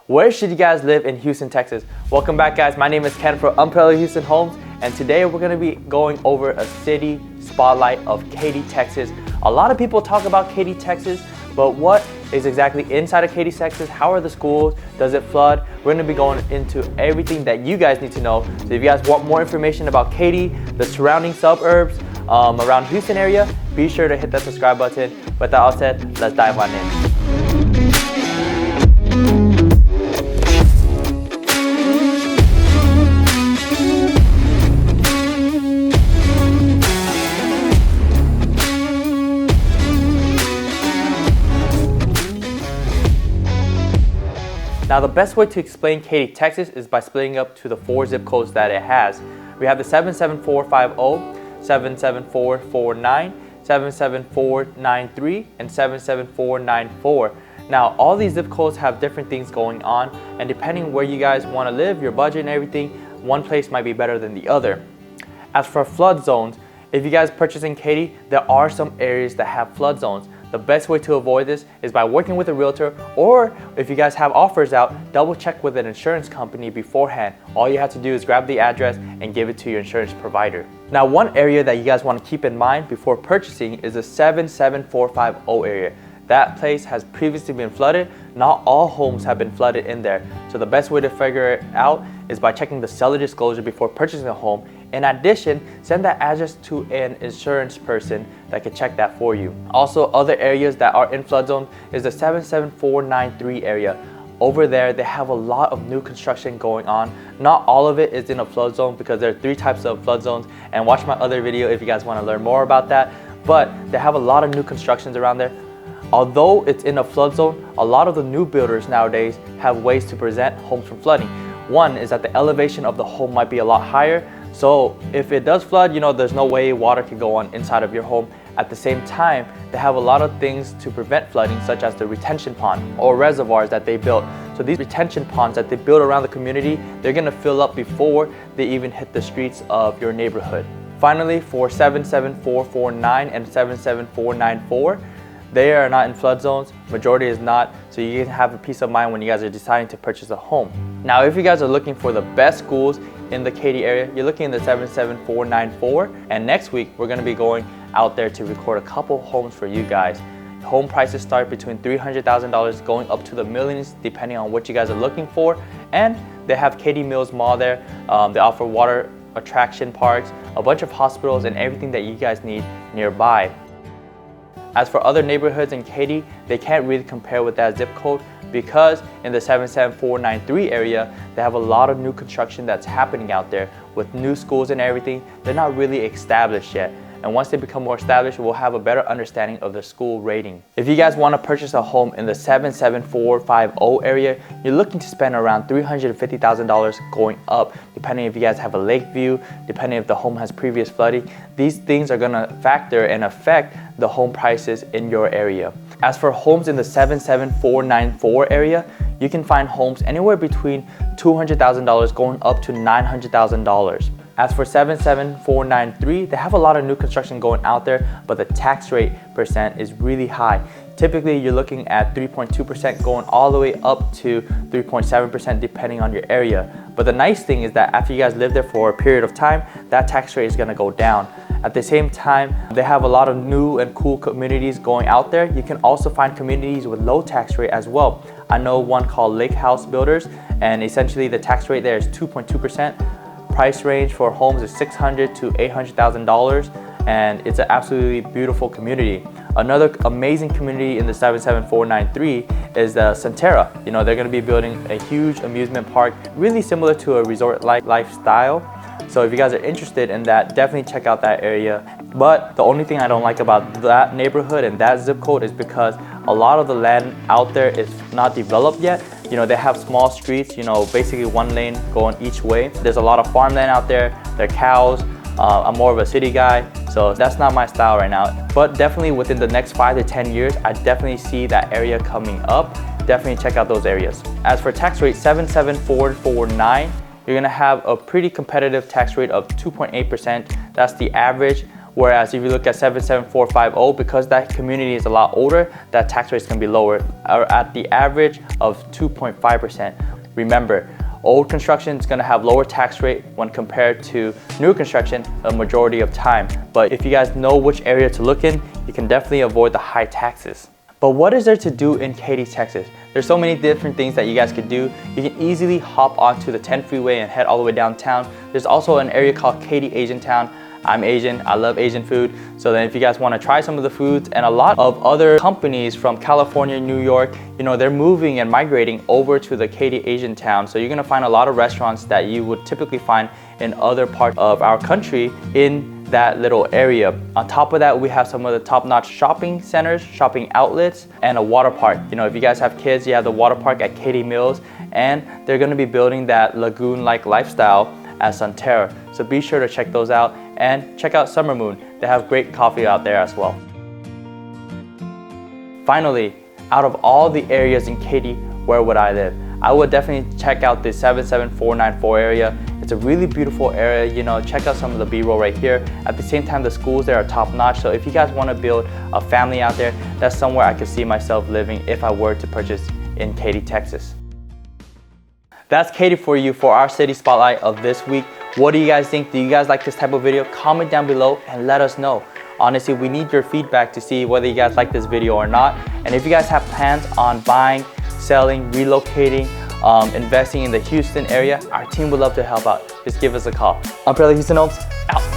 Where should you guys live in Houston, Texas? Welcome back, guys. My name is Ken from Unparalleled Houston Homes, and today we're going to be going over a city spotlight of Katy, Texas. A lot of people talk about Katy, Texas, but what is exactly inside of Katy, Texas? How are the schools? Does it flood? We're going to be going into everything that you guys need to know. So if you guys want more information about Katy, the surrounding suburbs, around Houston area, be sure to hit that subscribe button. With that all said, let's dive on in. Now, the best way to explain Katy, Texas is by splitting up to the 4 zip codes that it has. We have the 77450, 77449, 77493, and 77494. Now, all these zip codes have different things going on, and depending where you guys want to live, your budget and everything, one place might be better than the other. As for flood zones, if you guys purchase in Katy, there are some areas that have flood zones. The best way to avoid this is by working with a realtor, or if you guys have offers out, double check with an insurance company beforehand. All you have to do is grab the address and give it to your insurance provider. Now, one area that you guys want to keep in mind before purchasing is the 77450 area. That place has previously been flooded. Not all homes have been flooded in there. So the best way to figure it out is by checking the seller disclosure before purchasing a home. In addition, send that address to an insurance person that can check that for you. Also, other areas that are in flood zone is the 77493 area. Over there, they have a lot of new construction going on. Not all of it is in a flood zone because there are 3 types of flood zones. And watch my other video if you guys want to learn more about that. But they have a lot of new constructions around there. Although it's in a flood zone, a lot of the new builders nowadays have ways to prevent homes from flooding. One is that the elevation of the home might be a lot higher. So if it does flood, there's no way water can go on inside of your home. At the same time, they have a lot of things to prevent flooding, such as the retention pond or reservoirs that they built. So these retention ponds that they build around the community, they're gonna fill up before they even hit the streets of your neighborhood. Finally, for 77449 and 77494, they are not in flood zones. Majority is not, so you can have a peace of mind when you guys are deciding to purchase a home. Now, if you guys are looking for the best schools in the Katy area, you're looking in the 77494, and next week we're going to be going out there to record a couple homes for you guys. Home prices start between $300,000 going up to the millions depending on what you guys are looking for, and they have Katy Mills Mall there. They offer water attraction parks, a bunch of hospitals, and everything that you guys need nearby. As for other neighborhoods in Katy, they can't really compare with that zip code because in the 77493 area, they have a lot of new construction that's happening out there with new schools and everything. They're not really established yet. And once they become more established, we'll have a better understanding of the school rating. If you guys want to purchase a home in the 77450 area, you're looking to spend around $350,000 going up, depending if you guys have a lake view, depending if the home has previous flooding. These things are going to factor and affect the home prices in your area. As for homes in the 77494 area, you can find homes anywhere between $200,000 going up to $900,000. As for 77493, they have a lot of new construction going out there, but the tax rate percent is really high. Typically, you're looking at 3.2% going all the way up to 3.7% depending on your area. But the nice thing is that after you guys live there for a period of time, that tax rate is gonna go down. At the same time, they have a lot of new and cool communities going out there. You can also find communities with low tax rate as well. I know one called Lake House Builders, and essentially the tax rate there is 2.2%. Price range for homes is $600,000 to $800,000, and it's an absolutely beautiful community. Another amazing community in the 77493 is the Centera. They're going to be building a huge amusement park, really similar to a resort-like lifestyle. So if you guys are interested in that, definitely check out that area. But the only thing I don't like about that neighborhood and that zip code is because a lot of the land out there is not developed yet. They have small streets, basically one lane going each way. There's a lot of farmland out there. There are cows. I'm more of a city guy, so that's not my style right now. But definitely within the next 5 to 10 years, I definitely see that area coming up. Definitely check out those areas. As for tax rate 77449, you're gonna have a pretty competitive tax rate of 2.8%. That's the average Whereas if you look at 77450, because that community is a lot older, that tax rate is going to be lower, or at the average of 2.5%. Remember, old construction is going to have lower tax rate when compared to new construction a majority of time. But if you guys know which area to look in, you can definitely avoid the high taxes. But what is there to do in Katy, Texas? There's so many different things that you guys could do. You can easily hop onto the 10 freeway and head all the way downtown. There's also an area called Katy Asian Town. I'm Asian, I love Asian food. So then if you guys want to try some of the foods, and a lot of other companies from California, New York, they're moving and migrating over to the Katy Asian Town. So you're gonna find a lot of restaurants that you would typically find in other parts of our country in that little area. On top of that, we have some of the top-notch shopping centers, shopping outlets, and a water park. If you guys have kids, you have the water park at Katy Mills, and they're gonna be building that lagoon-like lifestyle at Sunterra. So be sure to check those out, and check out Summer Moon. They have great coffee out there as well. Finally, out of all the areas in Katy, where would I live? I would definitely check out the 77494 area. It's a really beautiful area. Check out some of the B-roll right here. At the same time, the schools there are top notch. So if you guys want to build a family out there, that's somewhere I could see myself living if I were to purchase in Katy, Texas. That's Katy for you for our city spotlight of this week. What do you guys think? Do you guys like this type of video? Comment down below and let us know. Honestly, we need your feedback to see whether you guys like this video or not. And if you guys have plans on buying, selling, relocating, investing in the Houston area, our team would love to help out. Just give us a call. Unparalleled Houston Homes, out.